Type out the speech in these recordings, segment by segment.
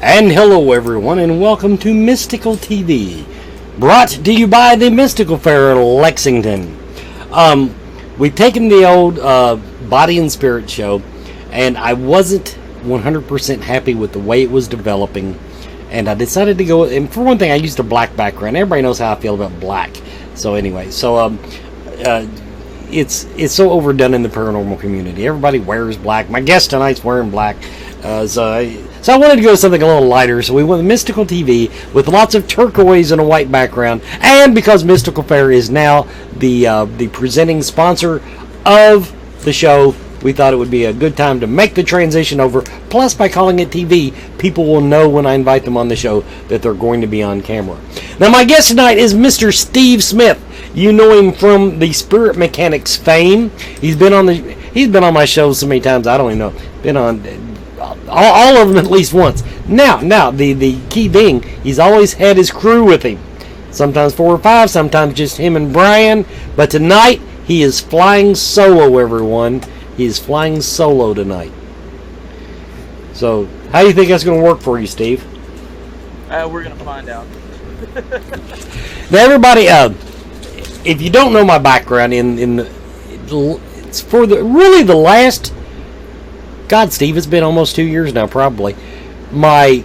And hello everyone, and welcome to Mystical TV, brought to you by the Mystical Fair Lexington. We've taken the old Body and Spirit show, and I wasn't 100% happy with the way it was developing, and I decided to go, and for one thing, I used a black background. Everybody knows how I feel about black. So anyway, it's so overdone in the paranormal community. Everybody wears black. My guest tonight's wearing black. So I wanted to go with something a little lighter, so we went with Mystical TV with lots of turquoise and a white background. And because Mystical Fair is now the presenting sponsor of the show, we thought it would be a good time to make the transition over. Plus, by calling it TV, people will know when I invite them on the show that they're going to be on camera. Now, my guest tonight is Mr. Steve Smith. You know him from the Spirit Mechanics fame. He's been on my show so many times I don't even know. Been on all of them at least once. Now the key being, he's always had his crew with him. Sometimes 4 or 5, sometimes just him and Brian. But tonight he is flying solo, everyone. He is flying solo tonight. So, how do you think that's going to work for you, Steve? We're going to find out. Now, everybody, if you don't know my background, it's for the last, God, Steve, it's been almost 2 years now, probably. My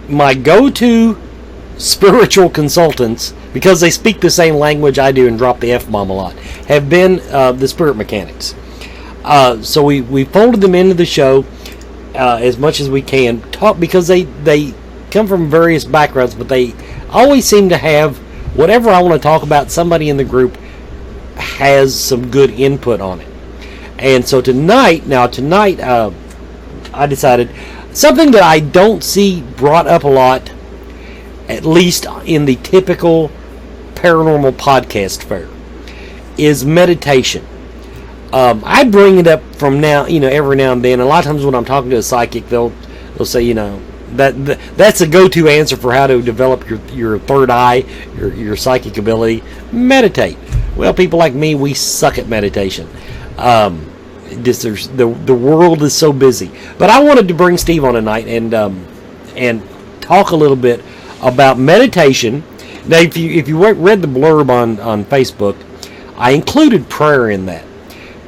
go-to spiritual consultants, because they speak the same language I do and drop the F-bomb a lot, have been the Spirit Mechanics. So we folded them into the show as much as we can, because they come from various backgrounds, but they always seem to have whatever I want to talk about. Somebody in the group has some good input on it. And so tonight, I decided something that I don't see brought up a lot, at least in the typical paranormal podcast fair, is meditation. I bring it up from every now and then. A lot of times when I'm talking to a psychic, they'll say, that's a go-to answer for how to develop your third eye, your psychic ability. Meditate. Well, people like me, we suck at meditation. The world is so busy. But I wanted to bring Steve on tonight and talk a little bit about meditation. Now, if you read the blurb on Facebook, I included prayer in that,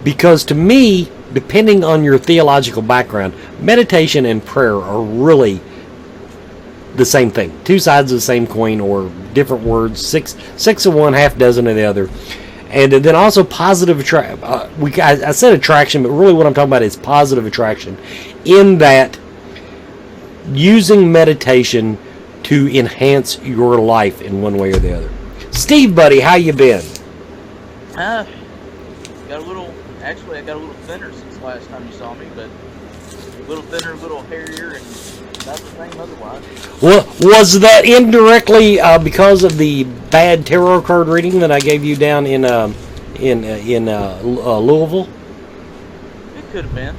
because to me, depending on your theological background, meditation and prayer are really the same thing. Two sides of the same coin, or different words. Six of one, half dozen of the other. And then also positive attraction. I said attraction, but really what I'm talking about is positive attraction. In that, using meditation to enhance your life in one way or the other. Steve, buddy, how you been? I got a little thinner since last time you saw me, but a little thinner, a little hairier, and not the same otherwise. Well, was that indirectly because of the bad tarot card reading that I gave you down in Louisville? It could have been.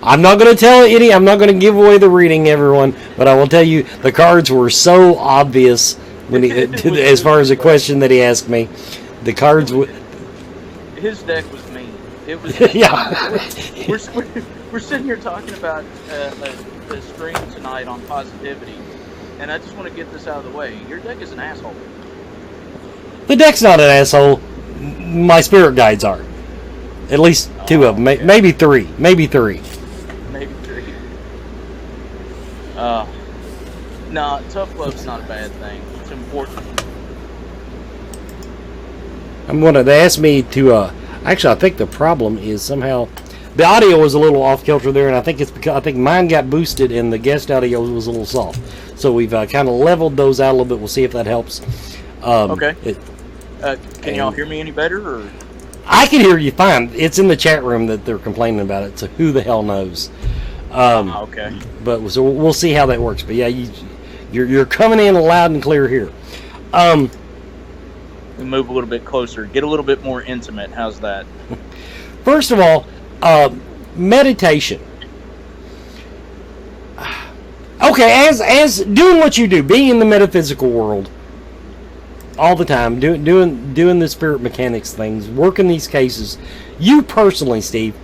I'm not going to tell I'm not going to give away the reading, everyone, but I will tell you the cards were so obvious when as far as the question that he asked me. The cards his deck was mean. It was. Yeah. We're sitting here talking about the stream tonight on positivity, and I just want to get this out of the way. Your deck is an asshole. The deck's not an asshole. My spirit guides are. At least 2 of them, maybe 3. Maybe 3. No, tough love's not a bad thing. It's important. They asked me to. Actually, I think the problem is somehow the audio was a little off kilter there, and I think it's because I think mine got boosted and the guest audio was a little soft. So we've kind of leveled those out a little bit. We'll see if that helps. Okay. Can y'all hear me any better? Or? I can hear you fine. It's in the chat room that they're complaining about it. So who the hell knows? Okay. But so we'll see how that works. But yeah, you're coming in loud and clear here. We move a little bit closer, get a little bit more intimate. How's that? First of all, meditation. Okay, as doing what you do, being in the metaphysical world all the time, doing the spirit mechanics things, working these cases. You personally, Steve.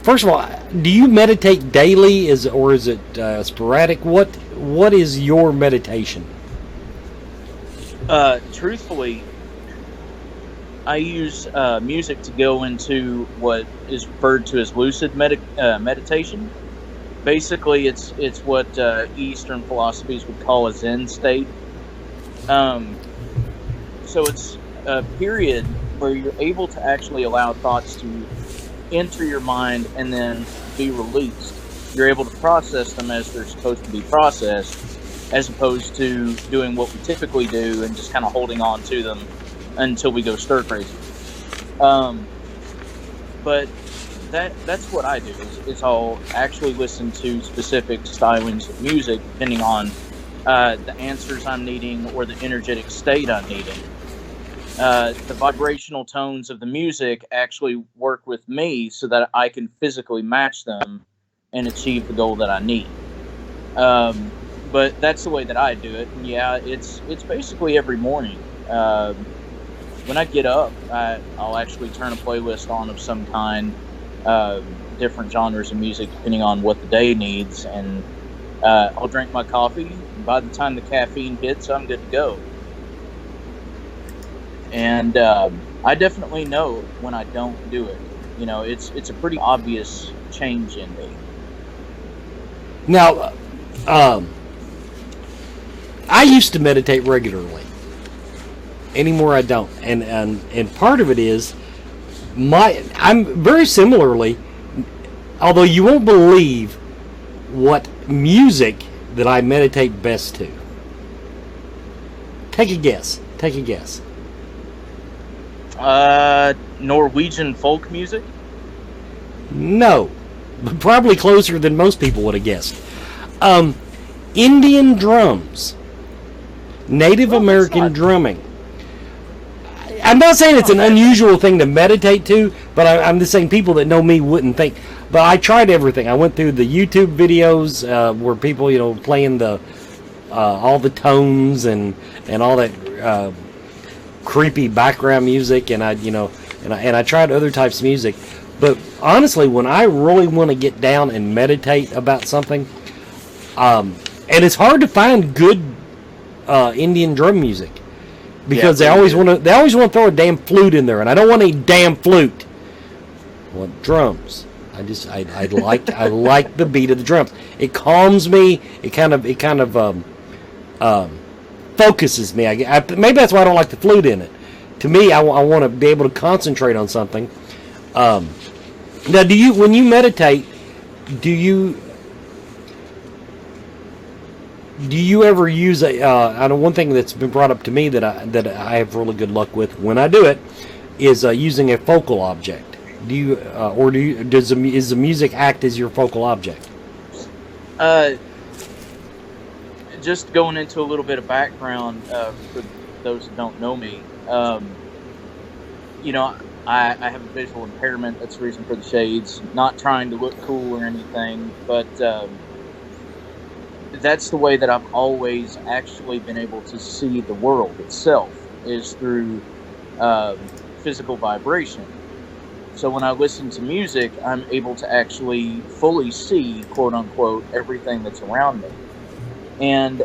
First of all, do you meditate daily, or is it sporadic? What is your meditation? Truthfully, I use music to go into what is referred to as lucid meditation. Basically, it's what Eastern philosophies would call a Zen state. So it's a period where you're able to actually allow thoughts to enter your mind and then be released. You're able to process them as they're supposed to be processed, as opposed to doing what we typically do and just kind of holding on to them until we go stir crazy. But that's what I do. Is I'll actually listen to specific stylings of music depending on the answers I'm needing or the energetic state I'm needing. The vibrational tones of the music actually work with me so that I can physically match them and achieve the goal that I need. But that's the way that I do it. And yeah, it's basically every morning. When I get up, I'll actually turn a playlist on of some kind, different genres of music depending on what the day needs, and I'll drink my coffee. And by the time the caffeine hits, I'm good to go. And I definitely know when I don't do it. You know, it's a pretty obvious change in me. Now, I used to meditate regularly. Anymore, I don't. And part of it is I'm very similarly, although you won't believe what music that I meditate best to. Take a guess. Take a guess. Norwegian folk music? No, but probably closer than most people would have guessed. Indian drums. Native American drumming. I'm not saying it's an unusual thing to meditate to, but I'm just saying people that know me wouldn't think. But I tried everything. I went through the YouTube videos where people, playing the all the tones and all that creepy background music, and I tried other types of music. But honestly, when I really want to get down and meditate about something, and it's hard to find good Indian drum music. Because they always want to throw a damn flute in there, and I don't want any damn flute. I want drums. I like the beat of the drums. It calms me. It kind of focuses me. Maybe that's why I don't like the flute in it. To me, I want to be able to concentrate on something. Now, when you meditate, do you ever use I know one thing that's been brought up to me that I have really good luck with when I do it is using a focal object. Do you does the music act as your focal object? Just going into a little bit of background for those who don't know me, I have a visual impairment. That's the reason for the shades. Not trying to look cool or anything, but that's the way that I've always actually been able to see the world itself, is through physical vibration. So when I listen to music, I'm able to actually fully see, quote unquote, everything that's around me. And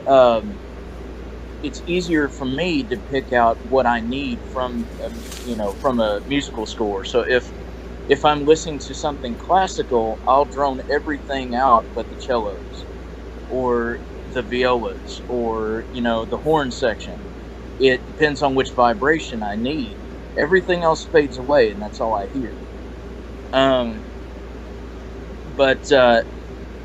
it's easier for me to pick out what I need from a musical score. So if I'm listening to something classical, I'll drone everything out but the cellos, or the violas, or the horn section. It depends on which vibration I need. Everything else fades away, and that's all I hear. But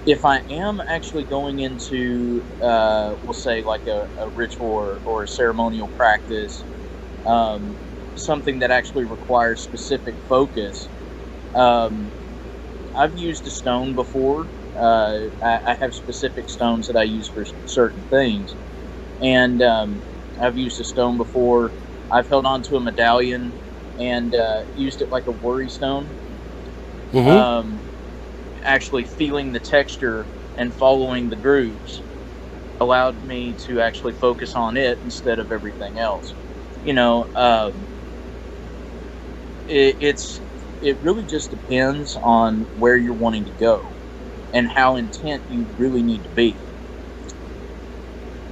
if I am actually going into, we'll say, like a ritual or a ceremonial practice, something that actually requires specific focus, um, I've used a stone before. I have specific stones that I use for certain things, and I've used a stone before. I've held on to a medallion and used it like a worry stone. Mm-hmm. Um, Actually, feeling the texture and following the grooves allowed me to actually focus on it instead of everything else. You know, it's it really just depends on where you're wanting to go and how intent you really need to be.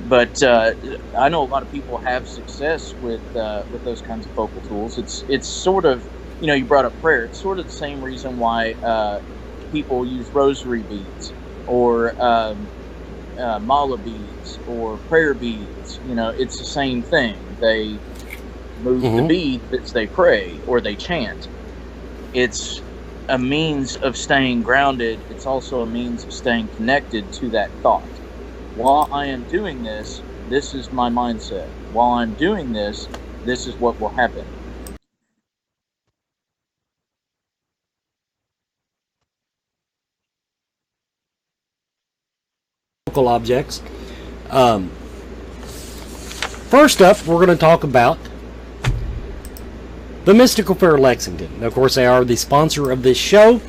But I know a lot of people have success with those kinds of focal tools. It's sort of, you brought up prayer. It's sort of the same reason why people use rosary beads or mala beads or prayer beads. It's the same thing. They move the Mm-hmm. bead as they pray or they chant. It's a means of staying grounded. It's also a means of staying connected to that thought. While I am doing this, this is my mindset. While I'm doing this, this is what will happen. Local objects. Um, First up, we're going to talk about the Mystical Fair Lexington. Of course, they are the sponsor of this show.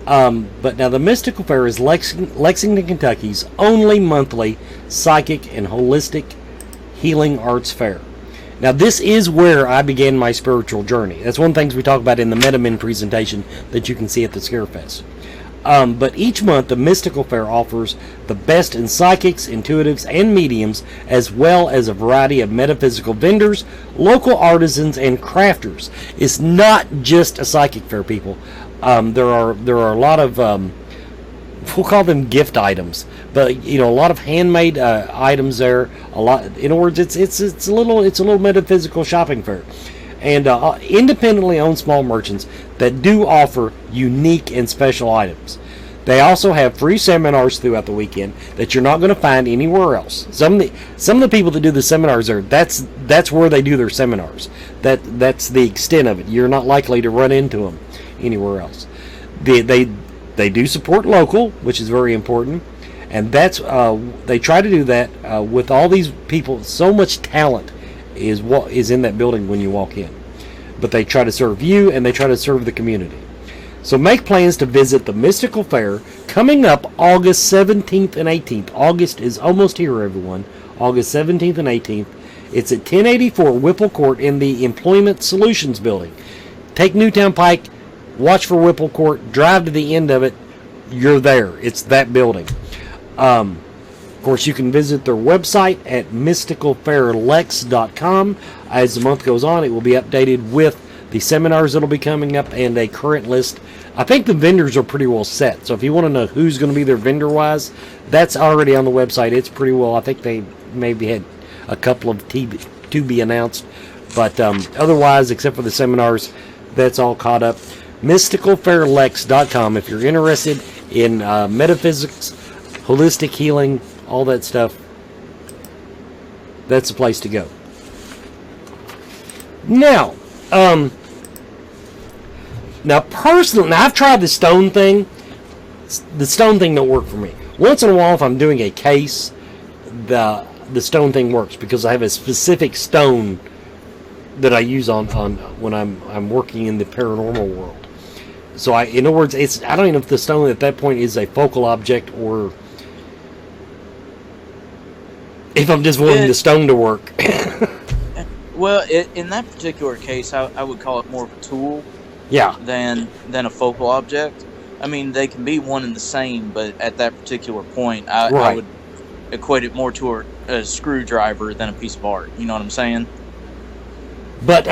But now the Mystical Fair is Lexington, Kentucky's only monthly psychic and holistic healing arts fair. Now, this is where I began my spiritual journey. That's one of the things we talk about in the MetaMin presentation that you can see at the Scarefest. But each month, the Mystical Fair offers the best in psychics, intuitives, and mediums, as well as a variety of metaphysical vendors, local artisans, and crafters. It's not just a psychic fair, people. There are a lot of we'll call them gift items, but a lot of handmade items there. A lot, in other words, it's a little metaphysical shopping fair, and independently owned small merchants that do offer unique and special items. They also have free seminars throughout the weekend that you're not going to find anywhere else. Some of the people that do the seminars there, that's where they do their seminars. That's the extent of it. You're not likely to run into them anywhere else. They do support local, which is very important, and that's they try to do that with all these people. So much talent is what is in that building when you walk in, but they try to serve you and they try to serve the community. So make plans to visit the Mystical Fair coming up August 17th and 18th. August is almost here, everyone. August 17th and 18th. It's at 1084 Whipple Court in the Employment Solutions Building. Take Newtown Pike, watch for Whipple Court, drive to the end of it. You're there. It's that building. Of course, you can visit their website at mysticalfairlex.com. As the month goes on, it will be updated with the seminars that will be coming up and a current list. I think the vendors are pretty well set. So if you want to know who's going to be there vendor-wise, that's already on the website. It's pretty well. I think they maybe had a couple of to be announced. But otherwise, except for the seminars, that's all caught up. mysticalfairlex.com if you're interested in metaphysics, holistic healing, all that stuff. That's the place to go. Now, personally, I've tried the stone thing. The stone thing don't work for me. Once in a while, if I'm doing a case, the stone thing works because I have a specific stone that I use on when I'm working in the paranormal world. So in other words, I don't even know if the stone at that point is a focal object or if I'm just wanting the stone to work. Well, in that particular case, I would call it more of a tool, Yeah, than a focal object. I mean, they can be one and the same, but at that particular point, I right. would equate it more to a screwdriver than a piece of art. You know what I'm saying? But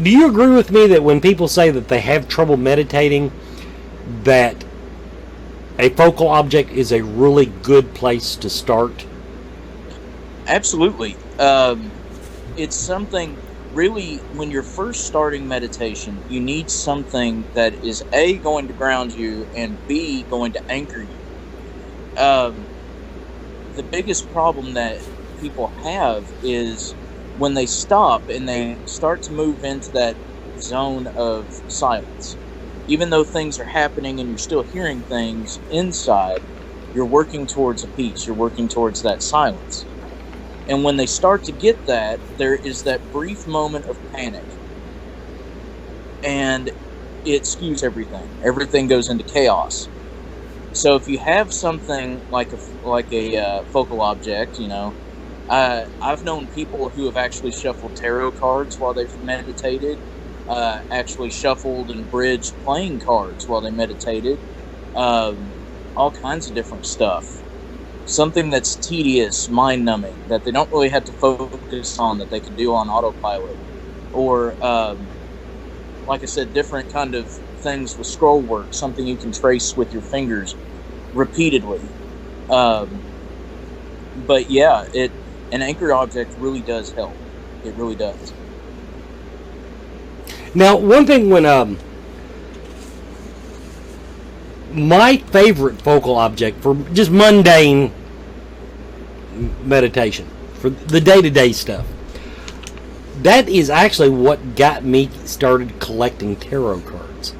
do you agree with me that when people say that they have trouble meditating, that a focal object is a really good place to start? Absolutely. It's something really, when you're first starting meditation, you need something that is A, going to ground you, and B, going to anchor you. The biggest problem that people have is when they stop and they start to move into that zone of silence. Even though things are happening and you're still hearing things inside, you're working towards a peace, you're working towards that silence. And when they start to get that, there is that brief moment of panic. And it skews everything. Everything goes into chaos. So if you have something like a focal object, I've known people who have actually shuffled tarot cards while they've meditated, actually shuffled and bridged playing cards while they meditated, all kinds of different stuff. Something that's tedious, mind-numbing, that they don't really have to focus on, that they can do on autopilot. Or, like I said, different kind of things with scroll work, something you can trace with your fingers repeatedly. But yeah, an anchor object really does help. It really does. Now, one thing when my favorite focal object for just mundane meditation, for the day-to-day stuff, that is actually what got me started collecting tarot cards.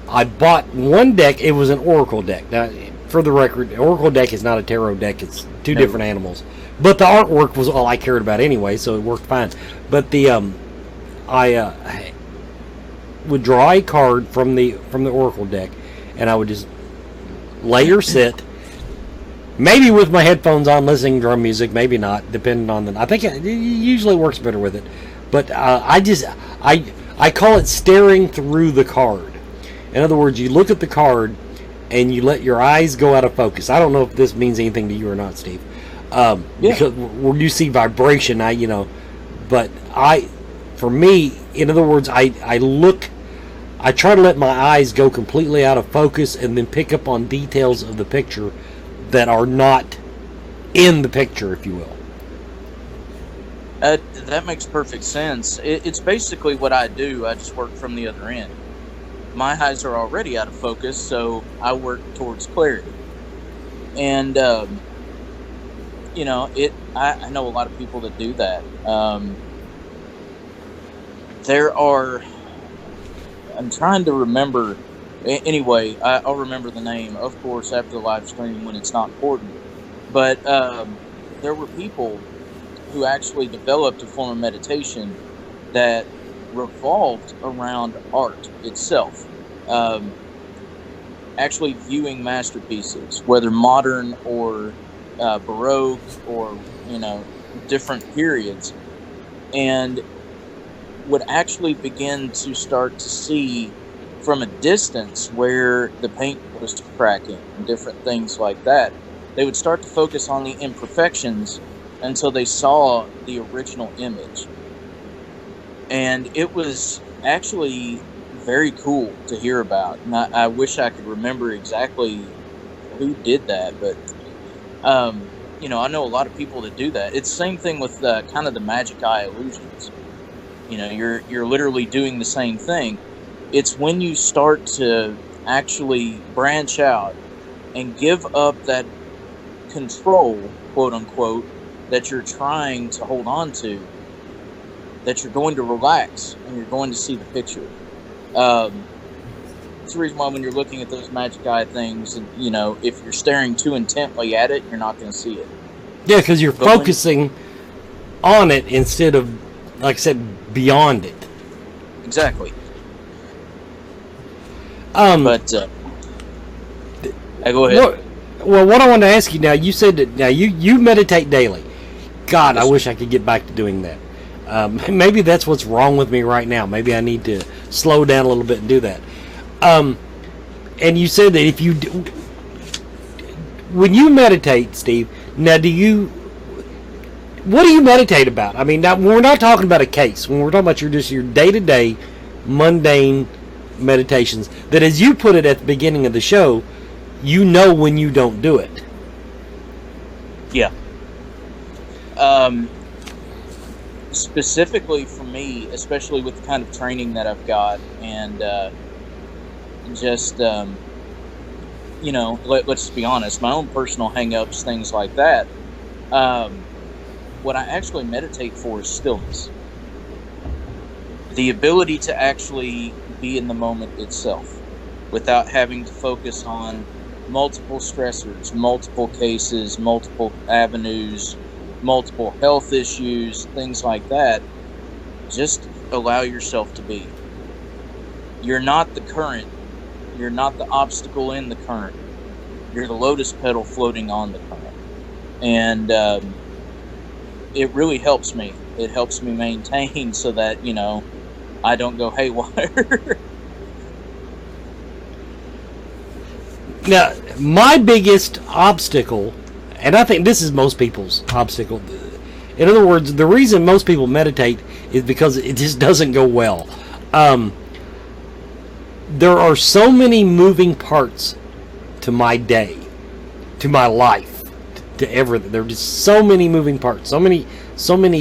I bought one deck. It was an Oracle deck. Now, for the record, an Oracle deck is not a tarot deck. It's two different animals. But the artwork was all I cared about anyway, so it worked fine. But I would draw a card from the Oracle deck, and I would just lay or sit, maybe with my headphones on, listening to drum music, maybe not, depending on I think it usually works better with it. But I call it staring through the card. In other words, you look at the card and you let your eyes go out of focus. I don't know if this means anything to you or not, Steve. Because when you see vibration, for me, in other words, I try to let my eyes go completely out of focus and then pick up on details of the picture that are not in the picture, if you will. That makes perfect sense. It's basically what I do. I just work from the other end. My eyes are already out of focus, so I work towards clarity. And, I know a lot of people that do that. I'm trying to remember. Anyway, I'll remember the name, of course, after the live stream when it's not important. But there were people who actually developed a form of meditation that revolved around art itself. Actually viewing masterpieces, whether modern or Baroque or, different periods, and would actually begin to start to see from a distance where the paint was cracking and different things like that. They would start to focus on the imperfections until they saw the original image. And it was actually very cool to hear about. And I wish I could remember exactly who did that, but I know a lot of people that do that. It's the same thing with kind of the magic eye illusions. You're literally doing the same thing. It's when you start to actually branch out and give up that control, quote unquote, that you're trying to hold on to, that you're going to relax and you're going to see the picture. It's the reason why when you're looking at those magic eye things, if you're staring too intently at it, you're not going to see it. Yeah, because you're focusing on it instead of, like I said, beyond it. Exactly. Go ahead. Well, what I want to ask you now, you said that now you meditate daily. God, yes. I wish I could get back to doing that. Maybe that's what's wrong with me right now. Maybe I need to slow down a little bit and do that. And you said that if you do, when you meditate, Steve, now what do you meditate about? I mean, now we're not talking about a case. When we're talking about your day-to-day, mundane meditations, that as you put it at the beginning of the show, when you don't do it. Yeah. Specifically for me, especially with the kind of training that I've got, and just let's just be honest, my own personal hang-ups, things like that. What I actually meditate for is stillness. The ability to actually be in the moment itself without having to focus on multiple stressors, multiple cases, multiple avenues, multiple health issues, things like that. Just allow yourself to be. You're not the current. You're not the obstacle in the current. You're the lotus petal floating on the current. And it really helps me. It helps me maintain so that, I don't go haywire. Now, my biggest obstacle, and I think this is most people's obstacle, in other words, the reason most people meditate is because it just doesn't go well. There are so many moving parts to my day, to my life, to everything. There are just so many moving parts, so many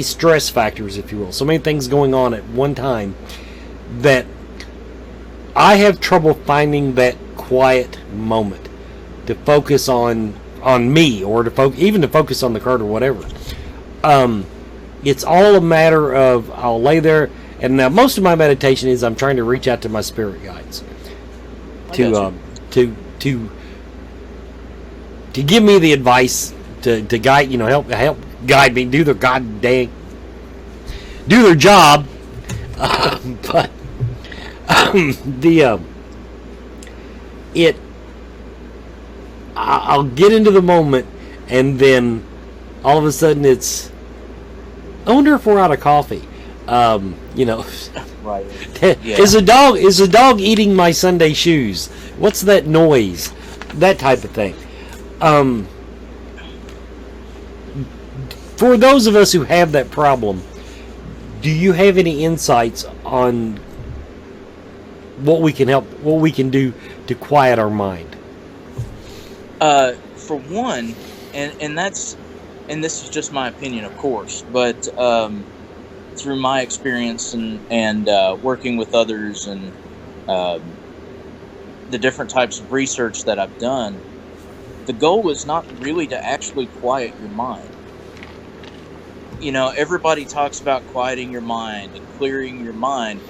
stress factors, if you will, so many things going on at one time, that I have trouble finding that quiet moment to focus on me, or even to focus on the card or whatever. It's all a matter of, I'll lay there, and now most of my meditation is I'm trying to reach out to my spirit guides to give me the advice, to guide, help guide me, do their job. But I'll get into the moment, and then all of a sudden I wonder if we're out of coffee. Right. Yeah. Is a dog eating my Sunday shoes? What's that noise? That type of thing. For those of us who have that problem, do you have any insights on what we can do to quiet our mind? For one, and this is just my opinion, of course, but through my experience and working with others and the different types of research that I've done, the goal is not really to actually quiet your mind. Everybody talks about quieting your mind and clearing your mind.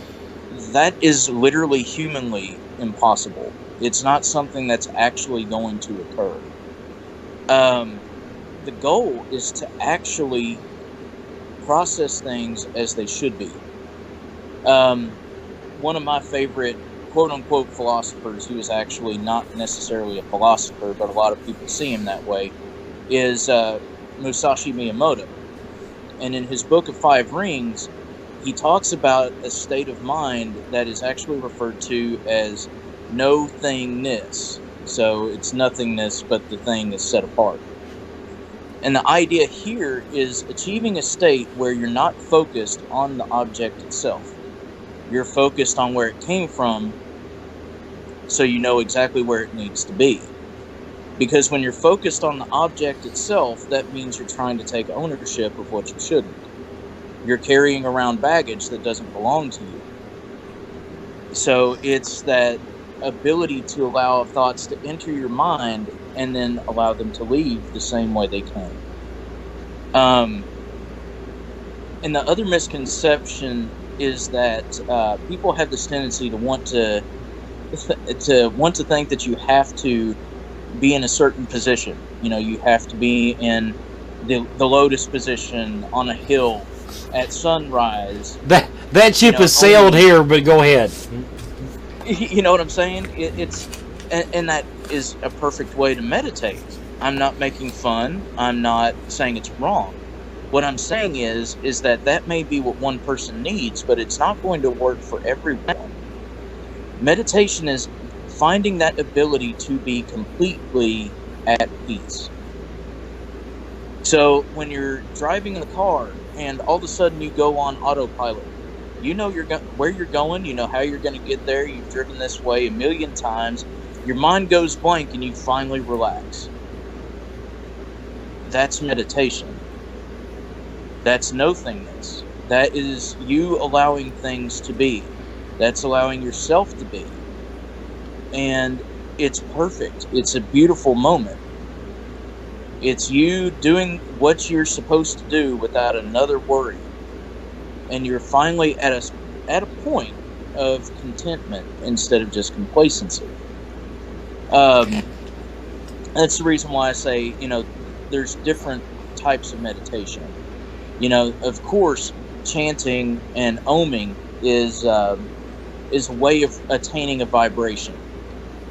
That is literally humanly impossible. It's not something that's actually going to occur. The goal is to actually process things as they should be. One of my favorite quote-unquote philosophers, who is actually not necessarily a philosopher, but a lot of people see him that way, is Musashi Miyamoto. And in his book of 5 Rings, he talks about a state of mind that is actually referred to as no-thingness. So it's nothingness, but the thing is set apart. And the idea here is achieving a state where you're not focused on the object itself. You're focused on where it came from, so you know exactly where it needs to be. Because when you're focused on the object itself, that means you're trying to take ownership of what you shouldn't. You're carrying around baggage that doesn't belong to you. So it's that ability to allow thoughts to enter your mind and then allow them to leave the same way they came. And the other misconception is that people have this tendency to want to think that you have to be in a certain position. You have to be in the lotus position on a hill at sunrise. That ship has sailed here, but go ahead. You know what I'm saying? And that is a perfect way to meditate. I'm not making fun. I'm not saying it's wrong. What I'm saying is that may be what one person needs, but it's not going to work for everyone. Meditation is finding that ability to be completely at peace. So when you're driving in the car and all of a sudden you go on autopilot, you know where you're going, you know how you're going to get there, you've driven this way 1,000,000 times, your mind goes blank and you finally relax. That's meditation. That's no-thingness. That is you allowing things to be. That's allowing yourself to be. And it's perfect. It's a beautiful moment. It's you doing what you're supposed to do without another worry. And you're finally at a point of contentment instead of just complacency. That's the reason why I say, there's different types of meditation. Of course, chanting and oming is a way of attaining a vibration.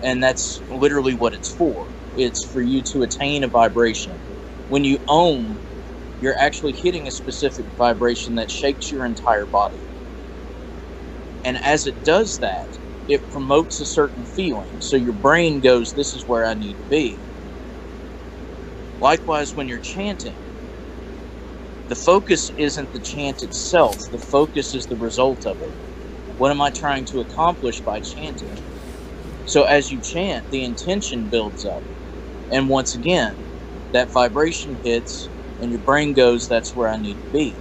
And that's literally what it's for. It's for you to attain a vibration. When you om, you're actually hitting a specific vibration that shakes your entire body. And as it does that, it promotes a certain feeling. So your brain goes, this is where I need to be. Likewise, when you're chanting, the focus isn't the chant itself. The focus is the result of it. What am I trying to accomplish by chanting? So as you chant, the intention builds up. And once again, that vibration hits and your brain goes, that's where I need to be.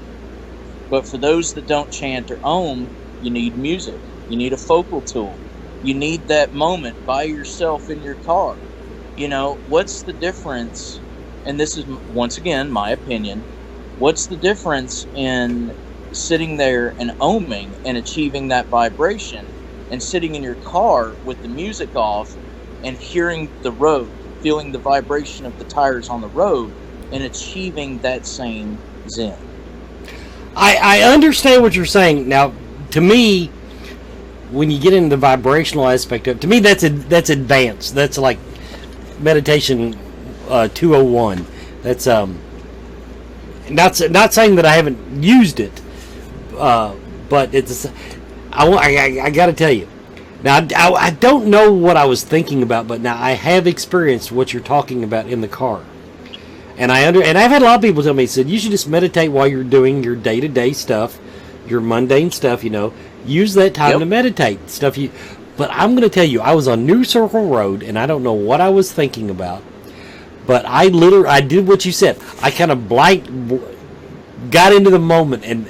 But for those that don't chant or om, you need music. You need a focal tool. You need that moment by yourself in your car. What's the difference? And this is, once again, my opinion. What's the difference in sitting there and oming and achieving that vibration and sitting in your car with the music off and hearing the road, feeling the vibration of the tires on the road and achieving that same zen? I understand what you're saying. Now, to me, when you get into the vibrational aspect of it, to me that's advanced. That's like meditation 201. That's not saying that I haven't used it, but it's I got to tell you. Now I don't know what I was thinking about, but now I have experienced what you're talking about in the car. And and I've had a lot of people tell me, said you should just meditate while you're doing your day-to-day stuff, your mundane stuff, use that time to meditate but I'm going to tell you, I was on New Circle Road and I don't know what I was thinking about, but I did what you said. I kind of got into the moment, and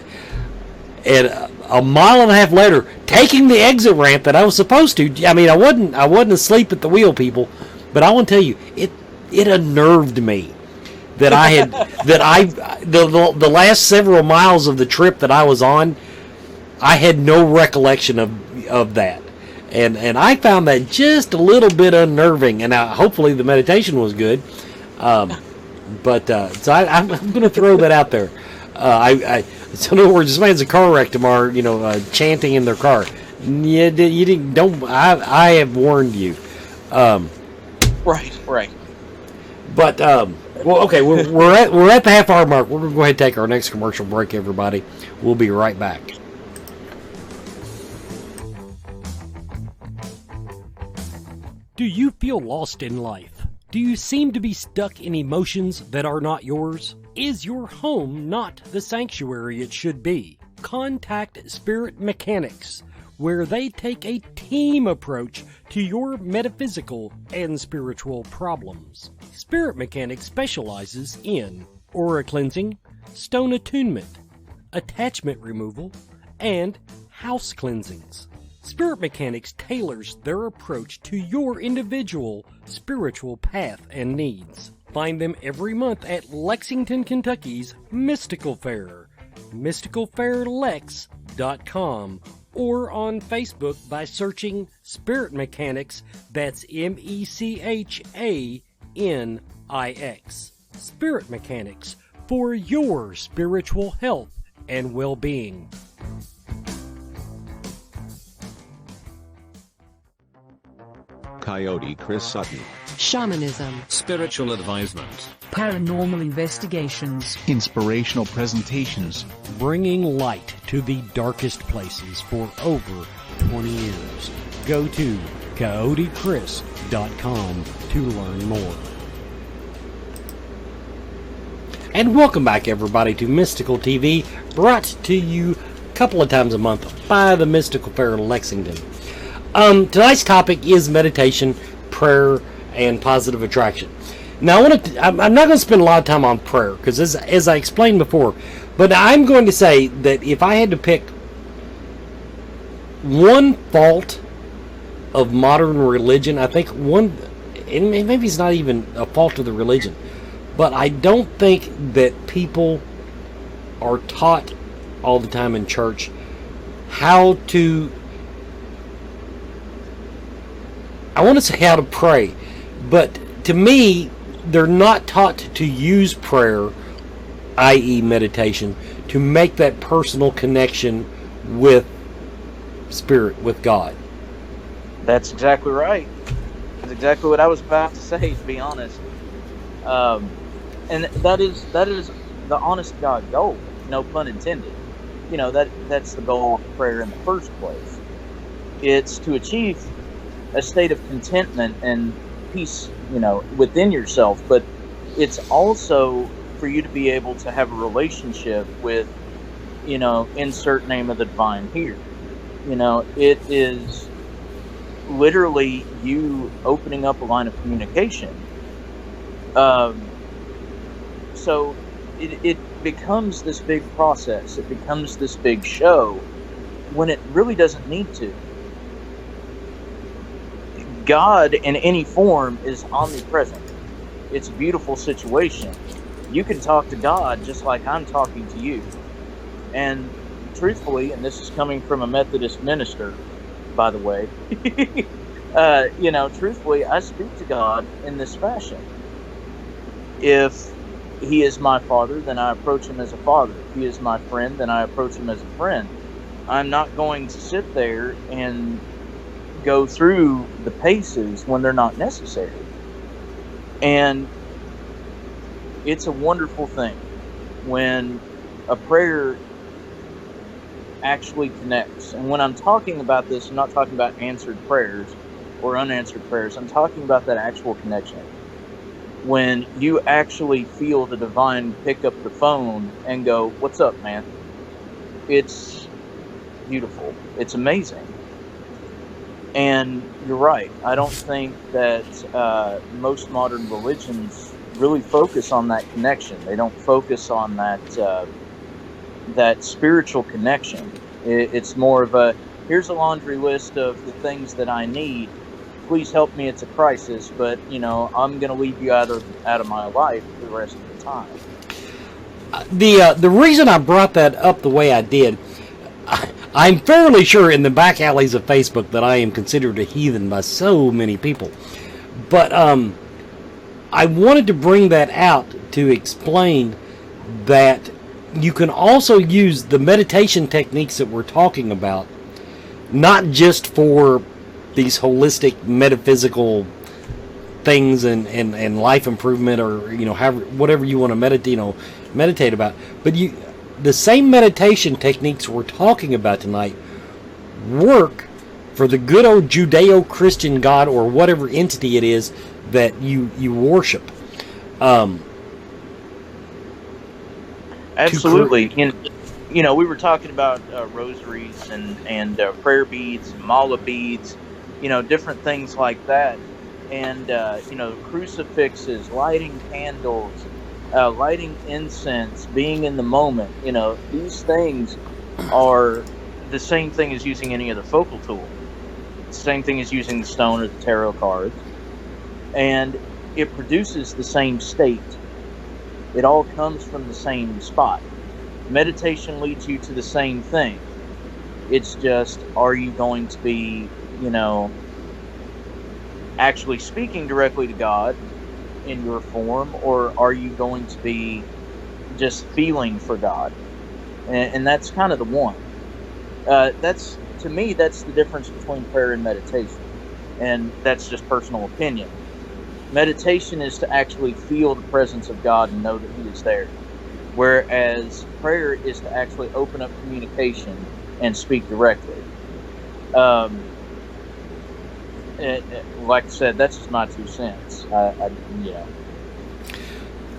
a mile and a half later, taking the exit ramp that I was supposed to. I mean, I wasn't asleep at the wheel, people, but I want to tell you, it unnerved me that I had the last several miles of the trip that I was on, I had no recollection of that, and I found that just a little bit unnerving. And hopefully the meditation was good, but so I'm going to throw that out there. So in other words, this man's a car wreck tomorrow, chanting in their car. You didn't. Don't. I have warned you. Right. But well, okay, we're at the half hour mark. We're going to go ahead and take our next commercial break, everybody. We'll be right back. Do you feel lost in life? Do you seem to be stuck in emotions that are not yours? Is your home not the sanctuary it should be? Contact Spirit Mechanics, where they take a team approach to your metaphysical and spiritual problems. Spirit Mechanics specializes in aura cleansing, stone attunement, attachment removal, and house cleansings. Spirit Mechanics tailors their approach to your individual spiritual path and needs. Find them every month at Lexington, Kentucky's Mystical Fair, mysticalfairlex.com, or on Facebook by searching Spirit Mechanics, that's MECHANIX. Spirit Mechanics, for your spiritual health and well-being. Coyote Chris Sutton. Shamanism. Spiritual advisement. Paranormal investigations. Inspirational presentations. Bringing light to the darkest places for over 20 years. Go to coyotechris.com to learn more. And welcome back, everybody, to Mystical TV, brought to you a couple of times a month by the Mystical Fair in Lexington. Tonight's topic is meditation, prayer, and positive attraction. Now, I'm not going to spend a lot of time on prayer, because as I explained before, But I'm going to say that if I had to pick one fault of modern religion, I think one, and maybe it's not even a fault of the religion, but I don't think that people are taught all the time in church how to, I want to say how to pray, but to me, they're not taught to use prayer, i.e. meditation, to make that personal connection with Spirit, with God. That's exactly right. That's exactly what I was about to say, to be honest. And that is the honest God goal. No pun intended. You know, that's the goal of prayer in the first place. It's to achieve a state of contentment and peace, you know, within yourself. But it's also for you to be able to have a relationship with, you know, insert name of the divine here. You know, it is literally you opening up a line of communication. So it becomes this big process. It becomes this big show when it really doesn't need to. God in any form is omnipresent. It's a beautiful situation. You can talk to God just like I'm talking to you. And truthfully, and this is coming from a Methodist minister, by the way, you know, truthfully, I speak to God in this fashion. If He is my Father, then I approach Him as a father. If He is my friend, then I approach Him as a friend. I'm not going to sit there and go through the paces when they're not necessary. And it's a wonderful thing when a prayer actually connects. And when I'm talking about this, I'm not talking about answered prayers or unanswered prayers. I'm talking about that actual connection. When you actually feel the divine pick up the phone and go, "What's up, man?" It's beautiful. It's amazing. And you're right. I don't think that most modern religions really focus on that connection. They don't focus on that spiritual connection. It's more of a, here's a laundry list of the things that I need. Please help me. It's a crisis, but you know, I'm going to leave you out of my life for the rest of the time. The reason I brought that up the way I did, I'm fairly sure in the back alleys of Facebook that I am considered a heathen by so many people. But I wanted to bring that out to explain that you can also use the meditation techniques that we're talking about, not just for these holistic metaphysical things and life improvement, or you know, whatever you want to meditate about, but the same meditation techniques we're talking about tonight work for the good old Judeo-Christian God, or whatever entity it is that you worship. Absolutely. You know, we were talking about rosaries and prayer beads, mala beads, you know, different things like that. And, you know, crucifixes, lighting candles, lighting incense, being in the moment. You know, these things are the same thing as using any other focal tool. It's the same thing as using the stone or the tarot cards. And it produces the same state. It all comes from the same spot. Meditation leads you to the same thing. It's just, are you going to be, you know, actually speaking directly to God in your form, or are you going to be just feeling for God? And that's kind of the one. That's, to me, that's the difference between prayer and meditation. And that's just personal opinion. Meditation is to actually feel the presence of God and know that He is there. Whereas prayer is to actually open up communication and speak directly. Like I said, that's just my 2 cents. Yeah.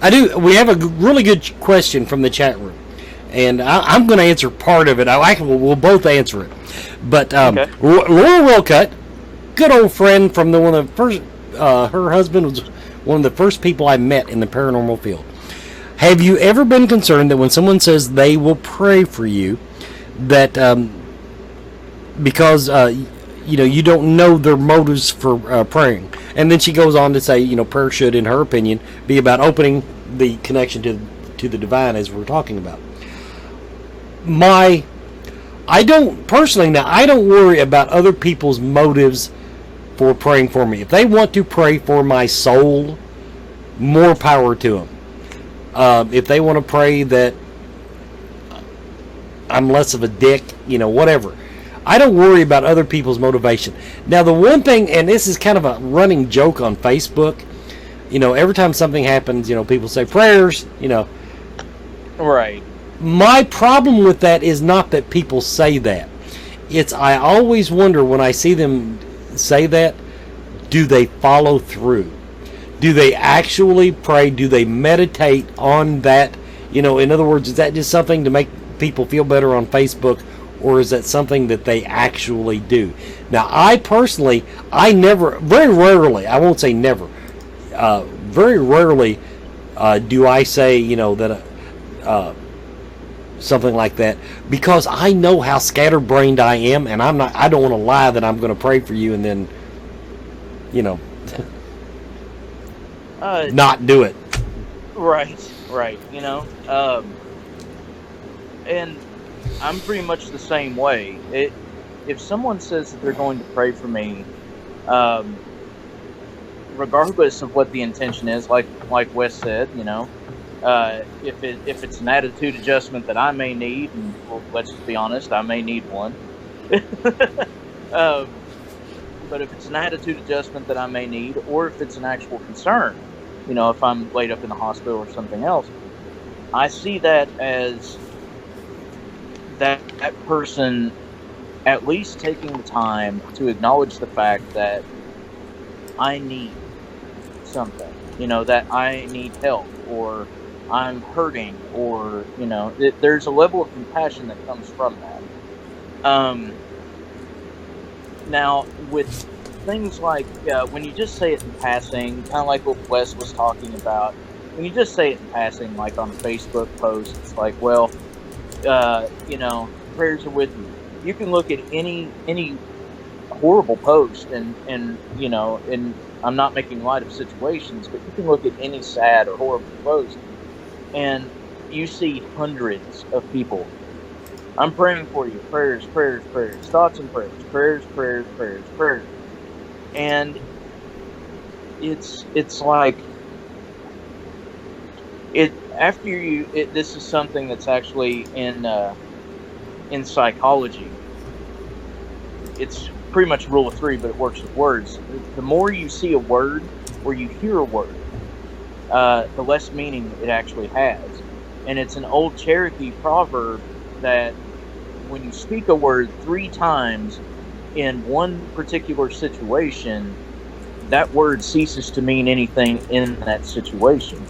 I do. We have a really good question from the chat room, and I'm going to answer part of it. We'll both answer it. But Okay. Laura Wilcutt, good old friend from one of the first. Her husband was one of the first people I met in the paranormal field. Have you ever been concerned that when someone says they will pray for you, that because you don't know their motives for praying? And then she goes on to say, prayer should, in her opinion, be about opening the connection to the divine, as we're talking about. I don't worry about other people's motives for praying for me. If they want to pray for my soul, more power to them. If they want to pray that I'm less of a dick, whatever. I don't worry about other people's motivation. Now, the one thing, and this is kind of a running joke on Facebook, every time something happens, people say prayers, Right. My problem with that is not that people say that. I always wonder when I see them say that, do they follow through? Do they actually pray? Do they meditate on that? In other words, is that just something to make people feel better on Facebook, or is that something that they actually do? Now, I personally, very rarely, I won't say never, very rarely do I say, that something like that, because I know how scatterbrained I am, and I don't want to lie that I'm going to pray for you and then, not do it. Right. And I'm pretty much the same way. If someone says that they're going to pray for me, regardless of what the intention is, like Wes said, if it's an attitude adjustment that I may need, and let's just be honest, I may need one. But if it's an attitude adjustment that I may need, or if it's an actual concern, if I'm laid up in the hospital or something else, I see that as that person at least taking the time to acknowledge the fact that I need something, that I need help, or I'm hurting, or, there's a level of compassion that comes from that. Now, with things like, when you just say it in passing, kind of like what Wes was talking about, when you just say it in passing, like on a Facebook post, it's like, well, prayers are with you. You can look at any horrible post, and I'm not making light of situations, but you can look at any sad or horrible post, and you see hundreds of people. I'm praying for you. Prayers, prayers, prayers. Thoughts and prayers. Prayers, prayers, prayers, prayers. And it's like this is something that's actually in psychology. It's pretty much rule of three, but it works with words. The more you see a word or you hear a word, the less meaning it actually has. And it's an old Cherokee proverb that when you speak a word 3 times in one particular situation, that word ceases to mean anything in that situation.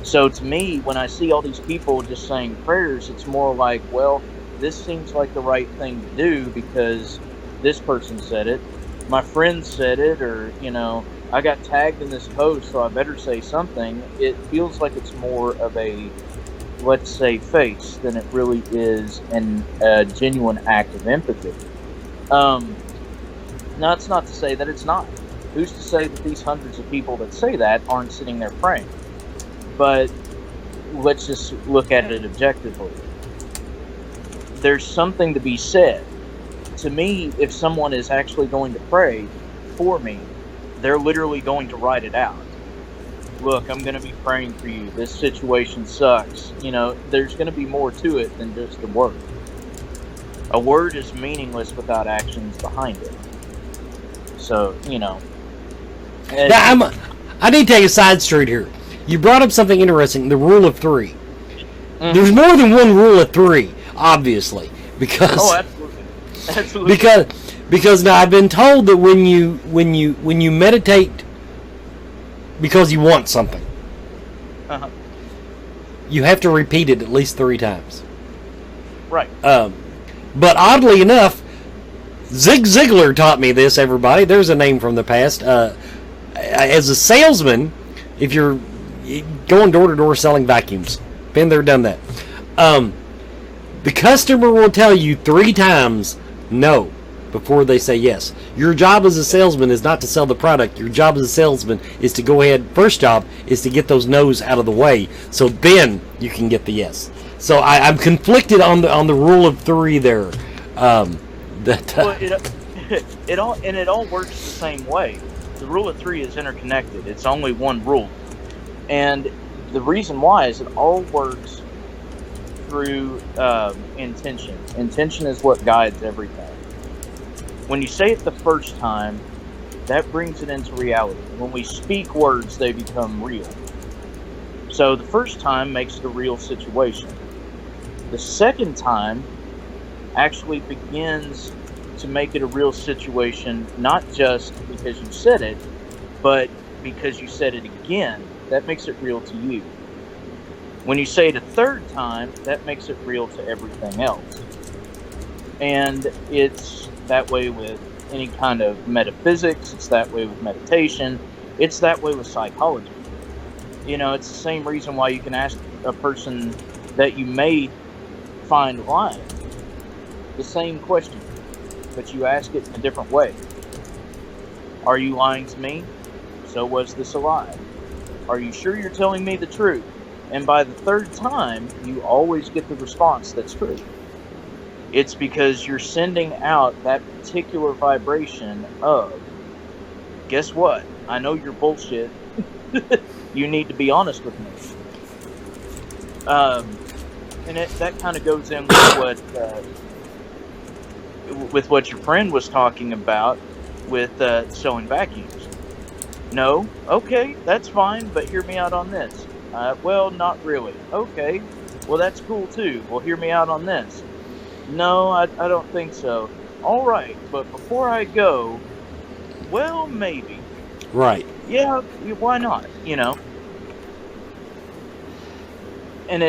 So to me, when I see all these people just saying prayers, it's more like, well, this seems like the right thing to do because this person said it, my friend said it, or, I got tagged in this post, so I better say something. It feels like it's more of a, let's say, face than it really is a genuine act of empathy. Now, it's not to say that it's not. Who's to say that these hundreds of people that say that aren't sitting there praying? But let's just look at it objectively. There's something to be said. To me, if someone is actually going to pray for me, they're literally going to write it out. Look, I'm going to be praying for you. This situation sucks. There's going to be more to it than just a word. A word is meaningless without actions behind it. So, Now, I need to take a side street here. You brought up something interesting, the rule of 3. Mm-hmm. There's more than one rule of 3, obviously, because absolutely. Because now I've been told that when you meditate because you want something, you have to repeat it at least 3 times. Right. But oddly enough, Zig Ziglar taught me this, everybody. There's a name from the past. As a salesman, if you're going door to door selling vacuums, Been there, done that. The customer will tell you 3 times no before they say yes. Your job as a salesman is not to sell the product. Your job as a salesman is to go ahead. First job is to get those no's out of the way, so then you can get the yes. So I'm conflicted on the rule of 3 there. Well, it all works the same way. The rule of 3 is interconnected. It's only one rule, and the reason why is it all works through intention. Intention is what guides everything. When you say it the first time, that brings it into reality. When we speak words, they become real. So the first time makes it a real situation. The second time actually begins to make it a real situation, not just because you said it, but because you said it again. That makes it real to you. When you say it a third time, that makes it real to everything else. And it's that way with any kind of metaphysics. It's that way with meditation. It's that way with psychology. It's the same reason why you can ask a person that you may find lying the same question, but you ask it in a different way. Are you lying to me? So was this a lie? Are you sure you're telling me the truth? And by the third time, you always get the response that's true. It's because you're sending out that particular vibration of, guess what? I know you're bullshit. You need to be honest with me. And that kind of goes in with what your friend was talking about with selling vacuums. No, okay, that's fine, but hear me out on this. Well, not really. Okay, well, that's cool too. Well, hear me out on this. No, I don't think so. All right, but before I go, well, maybe. Right. Yeah, why not? And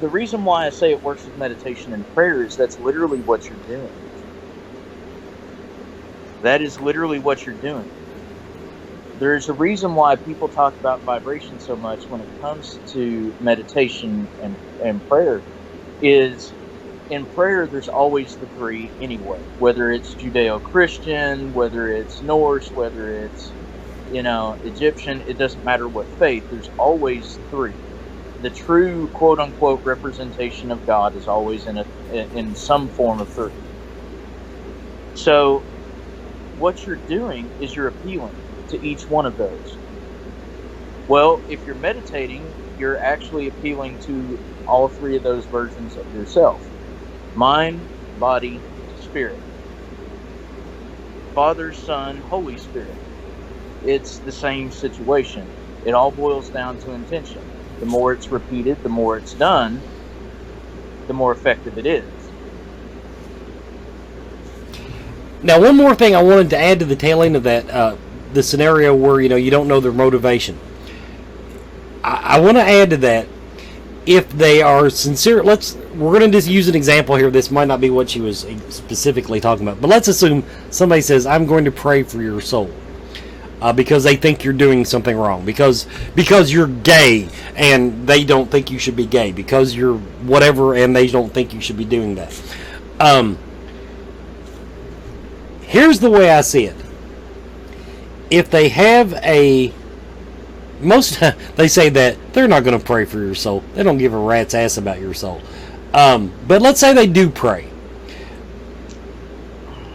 the reason why I say it works with meditation and prayer is that's literally what you're doing. That is literally what you're doing. There's a reason why people talk about vibration so much when it comes to meditation and prayer is in prayer there's always the 3 anyway. Whether it's Judeo-Christian, whether it's Norse, whether it's Egyptian, it doesn't matter what faith, there's always 3. The true quote-unquote representation of God is always in some form of 3. So what you're doing is you're appealing to each one of those. Well, if you're meditating, you're actually appealing to all 3 of those versions of yourself. Mind, body, spirit. Father, Son, Holy Spirit. It's the same situation. It all boils down to intention. The more it's repeated, the more it's done, the more effective it is. Now, one more thing I wanted to add to the tail end of that, the scenario where you don't know their motivation. I want to add to that, if they are sincere, we're going to just use an example here. This might not be what she was specifically talking about, but let's assume somebody says, I'm going to pray for your soul. Because they think you're doing something wrong, because you're gay and they don't think you should be gay, because you're whatever and they don't think you should be doing that. Here's the way I see it. If they have they say that they're not going to pray for your soul. They don't give a rat's ass about your soul. But let's say they do pray.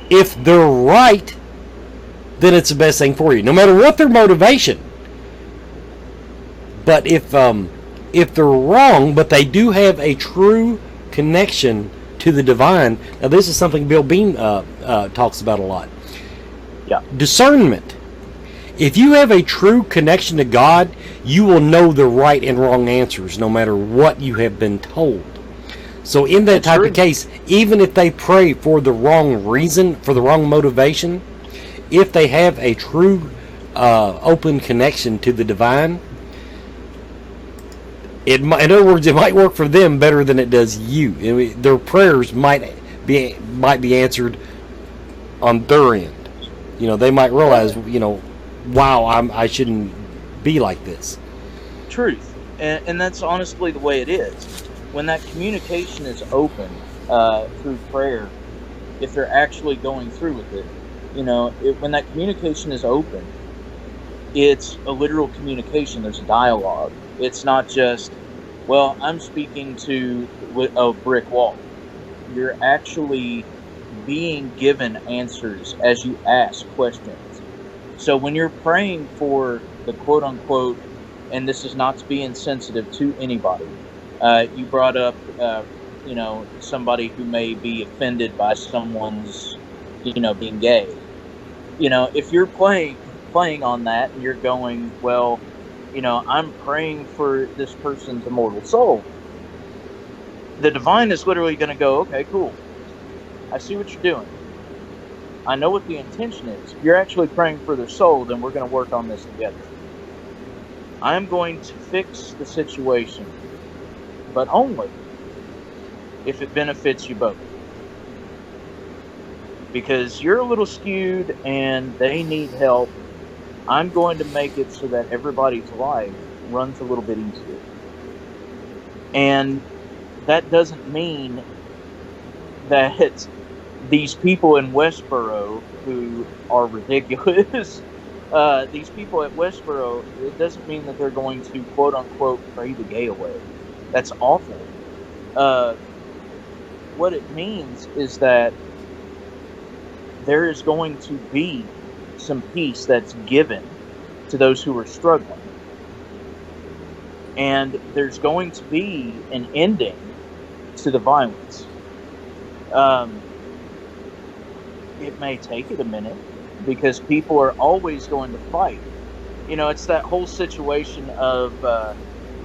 If they're right, then it's the best thing for you, no matter what their motivation. But if they're wrong, but they do have a true connection to the divine, now this is something Bill Bean talks about a lot. Yeah. Discernment. If you have a true connection to God, you will know the right and wrong answers, no matter what you have been told. So in that type of case, even if they pray for the wrong reason, for the wrong motivation, if they have a true open connection to the divine, in other words, it might work for them better than it does you. Their prayers might be answered on their end. They might realize, wow, I shouldn't be like this. Truth. And that's honestly the way it is. When that communication is open through prayer, if they're actually going through with it, when that communication is open, it's a literal communication. There's a dialogue. It's not just, well, I'm speaking to a brick wall. You're actually being given answers as you ask questions. So when you're praying for the quote unquote, and this is not to be insensitive to anybody, you brought up, somebody who may be offended by someone's, being gay. If you're playing on that and you're going, well, I'm praying for this person's immortal soul, the divine is literally going to go, okay, cool. I see what you're doing. I know what the intention is. If you're actually praying for their soul, then we're going to work on this together. I'm going to fix the situation, but only if it benefits you both. Because you're a little skewed and they need help, I'm going to make it so that everybody's life runs a little bit easier. And that doesn't mean that these people in Westboro who are ridiculous, these people at Westboro, it doesn't mean that they're going to quote unquote pray the gay away. That's awful. What it means is that there is going to be some peace that's given to those who are struggling. And there's going to be an ending to the violence. It may take it a minute because people are always going to fight. It's that whole situation of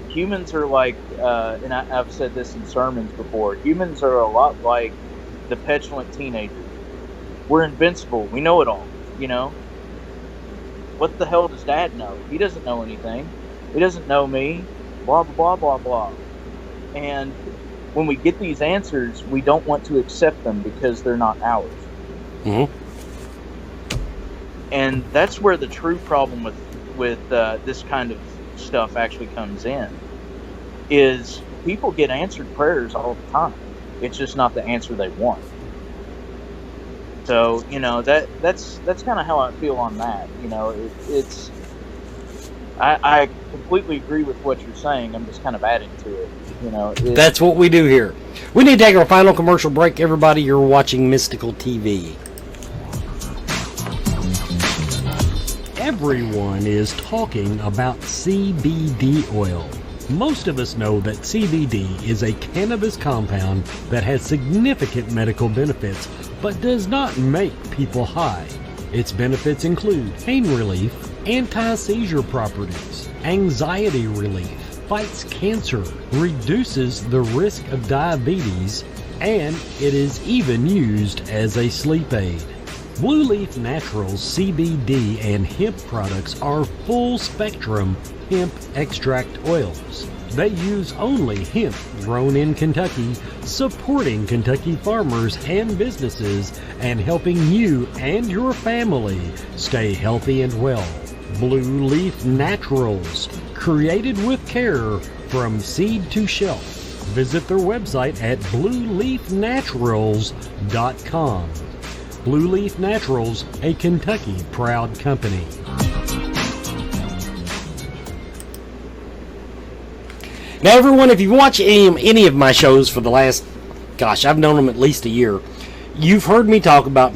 humans are like, and I've said this in sermons before, humans are a lot like the petulant teenager. We're invincible. We know it all, What the hell does Dad know? He doesn't know anything. He doesn't know me. Blah, blah, blah, blah, blah. And when we get these answers, we don't want to accept them because they're not ours. Mm-hmm. And that's where the true problem with this kind of stuff actually comes in, is people get answered prayers all the time. It's just not the answer they want. So, that's kind of how I feel on that. I completely agree with what you're saying. I'm just kind of adding to it. That's what we do here. We need to take our final commercial break. Everybody, you're watching Mystical TV. Everyone is talking about CBD oil. Most of us know that CBD is a cannabis compound that has significant medical benefits, but does not make people high. Its benefits include pain relief, anti-seizure properties, anxiety relief, fights cancer, reduces the risk of diabetes, and it is even used as a sleep aid. Blue Leaf Naturals CBD and hemp products are full-spectrum hemp extract oils. They use only hemp grown in Kentucky, supporting Kentucky farmers and businesses and helping you and your family stay healthy and well. Blue Leaf Naturals, created with care from seed to shelf. Visit their website at blueleafnaturals.com. Blue Leaf Naturals, a Kentucky proud company. Now, everyone, if you watch any of my shows for the last, I've known them at least a year, you've heard me talk about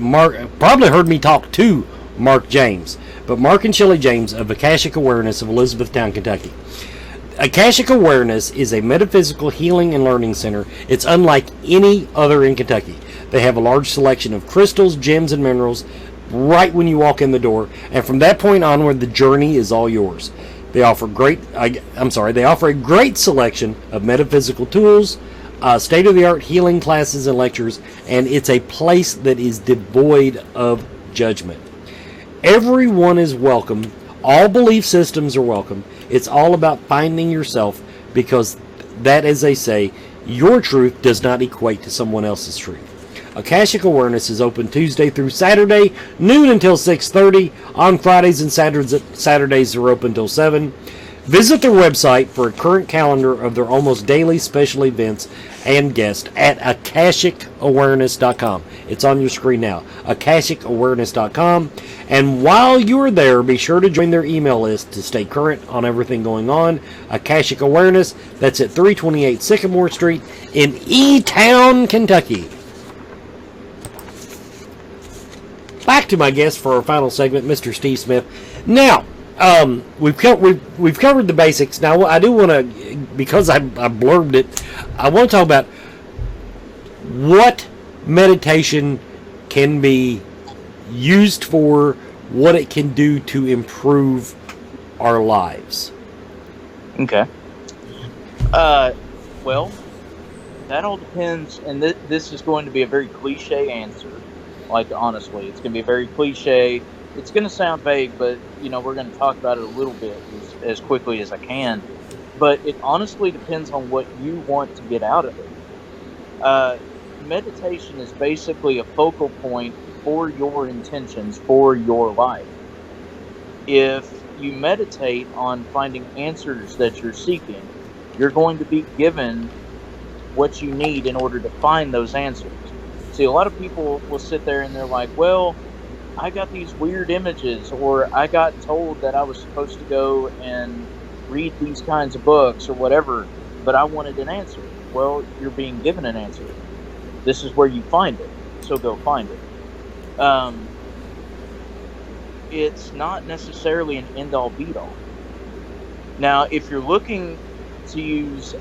probably heard me talk to Mark James, but Mark and Shelley James of Akashic Awareness of Elizabethtown, Kentucky. Akashic Awareness is a metaphysical healing and learning center. It's unlike any other in Kentucky. They have a large selection of crystals, gems, and minerals right when you walk in the door, and from that point onward, the journey is all yours. They offer They offer a great selection of metaphysical tools, state-of-the-art healing classes and lectures, and it's a place that is devoid of judgment. Everyone is welcome. All belief systems are welcome. It's all about finding yourself, because that, as they say, your truth does not equate to someone else's truth. Akashic Awareness is open Tuesday through Saturday, noon until 6:30. On Fridays and Saturdays, they're open until 7. Visit their website for a current calendar of their almost daily special events and guests at akashicawareness.com. It's on your screen now, akashicawareness.com. And while you're there, be sure to join their email list to stay current on everything going on. Akashic Awareness, that's at 328 Sycamore Street in E-Town, Kentucky. Back to my guest for our final segment, Mr. Steve Smith. Now, we've covered the basics. Now, I do want to, because I blurbed it, I want to talk about what meditation can be used for, what it can do to improve our lives. Okay. Well, that all depends, and this is going to be a very cliche answer. Like, honestly, it's going to be very cliche. It's going to sound vague, but, we're going to talk about it a little bit as quickly as I can. But it honestly depends on what you want to get out of it. Meditation is basically a focal point for your intentions for your life. If you meditate on finding answers that you're seeking, you're going to be given what you need in order to find those answers. See, a lot of people will sit there and they're like, well, I got these weird images, or I got told that I was supposed to go and read these kinds of books or whatever, but I wanted an answer. Well, you're being given an answer. This is where you find it, so go find it. It's not necessarily an end-all be-all. Now, if you're looking to use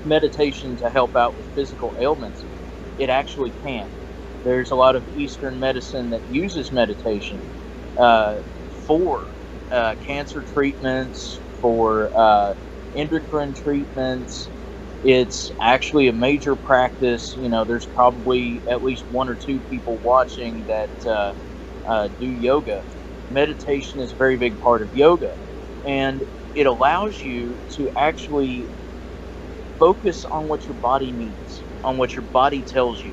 meditation to help out with physical ailments, it actually can. There's a lot of Eastern medicine that uses meditation for cancer treatments, for endocrine treements. It's actually a major practice. There's probably at least one or two people watching that do yoga. Meditation is a very big part of yoga, and it allows you to actually focus on what your body needs, on what your body tells you,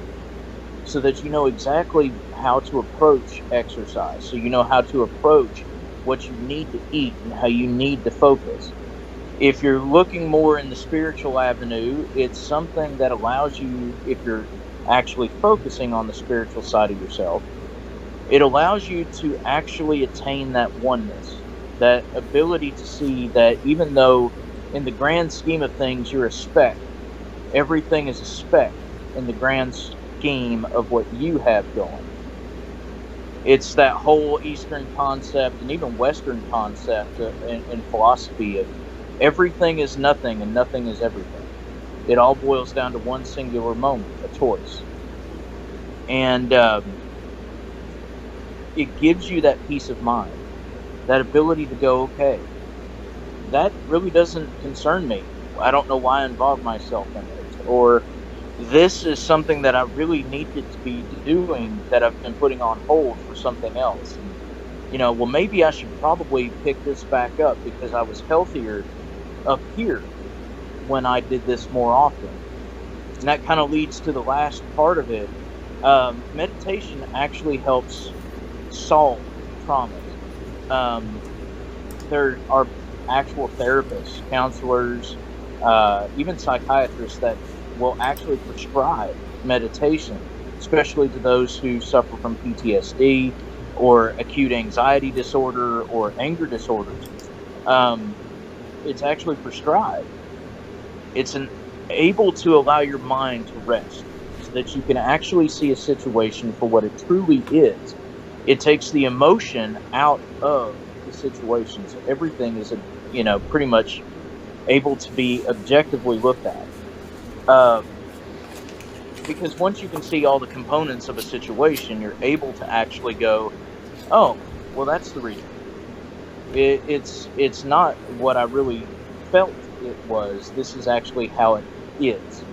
so that you know exactly how to approach exercise, so you know how to approach what you need to eat and how you need to focus. If you're looking more in the spiritual avenue, it's something that allows you, if you're actually focusing on the spiritual side of yourself, it allows you to actually attain that oneness, that ability to see that even though in the grand scheme of things you're a speck, everything is a speck in the grand scheme of what you have going. It's that whole Eastern concept and even Western concept in philosophy of everything is nothing and nothing is everything. It all boils down to one singular moment, a choice. And it gives you that peace of mind, that ability to go, okay, that really doesn't concern me. I don't know why I involve myself in it. Or this is something that I really needed to be doing that I've been putting on hold for something else. And, well, maybe I should probably pick this back up because I was healthier up here when I did this more often. And that kind of leads to the last part of it. Meditation actually helps solve traumas. There are actual therapists, counselors, even psychiatrists that will actually prescribe meditation, especially to those who suffer from PTSD or acute anxiety disorder or anger disorders. It's actually prescribed. It's able to allow your mind to rest so that you can actually see a situation for what it truly is. It takes the emotion out of the situation, so everything is, pretty much able to be objectively looked at. Because once you can see all the components of a situation, you're able to actually go, oh, well, that's the reason. It's not what I really felt it was. This is actually how it is.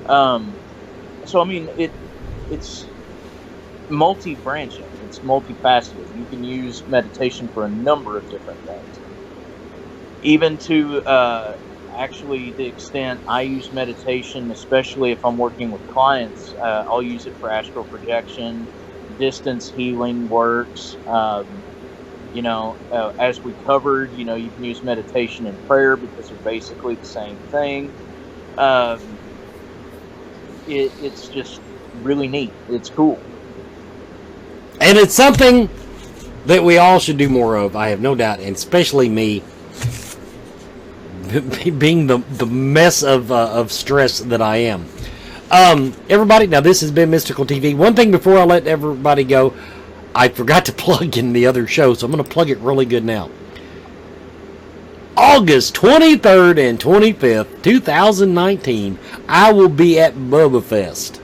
So, I mean, it's multi-branching. It's multifaceted. You can use meditation for a number of different things. Even to actually the extent I use meditation, especially if I'm working with clients, I'll use it for astral projection, distance healing works, As we covered, you can use meditation and prayer because they're basically the same thing. It's just really neat. It's cool. And it's something that we all should do more of, I have no doubt, and especially me, being the mess of stress that I am. Everybody, now this has been Mystical TV. One thing before I let everybody go, I forgot to plug in the other show, so I'm going to plug it really good now. August 23rd and 25th, 2019, I will be at Bubba Fest.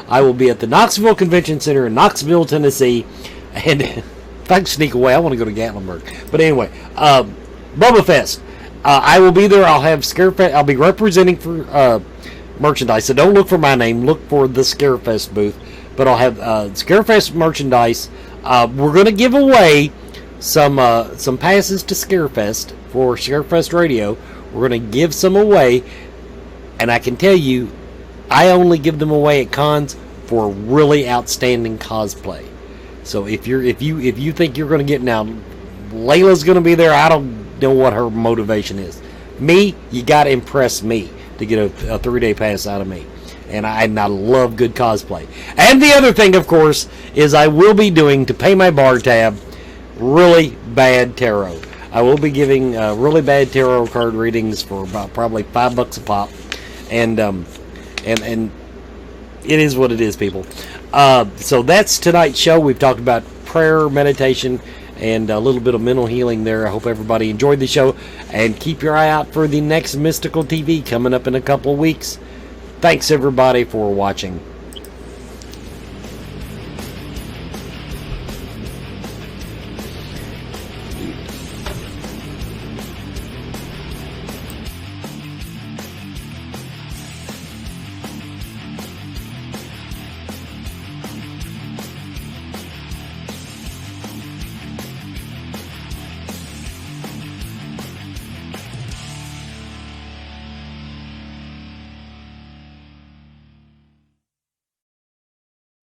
I will be at the Knoxville Convention Center in Knoxville, Tennessee. And if I can sneak away, I want to go to Gatlinburg. But anyway, Bubba Fest. I will be there. I'll have Scarefest. I'll be representing for merchandise. So don't look for my name. Look for the Scarefest booth. But I'll have Scarefest merchandise. We're going to give away some passes to Scarefest for Scarefest Radio. We're going to give some away. And I can tell you, I only give them away at cons for really outstanding cosplay. So if you think you're going to get, now Layla's going to be there. I don't know what her motivation is. Me, you got to impress me to get a 3-day pass out of me. And I love good cosplay. And the other thing, of course, is I will be doing, to pay my bar tab, really bad tarot. I will be giving really bad tarot card readings for about probably $5 a pop. And it is what it is, people. So that's tonight's show. We've talked about prayer, meditation, and a little bit of mental healing there. I hope everybody enjoyed the show. And keep your eye out for the next Mystical TV coming up in a couple of weeks. Thanks, everybody, for watching.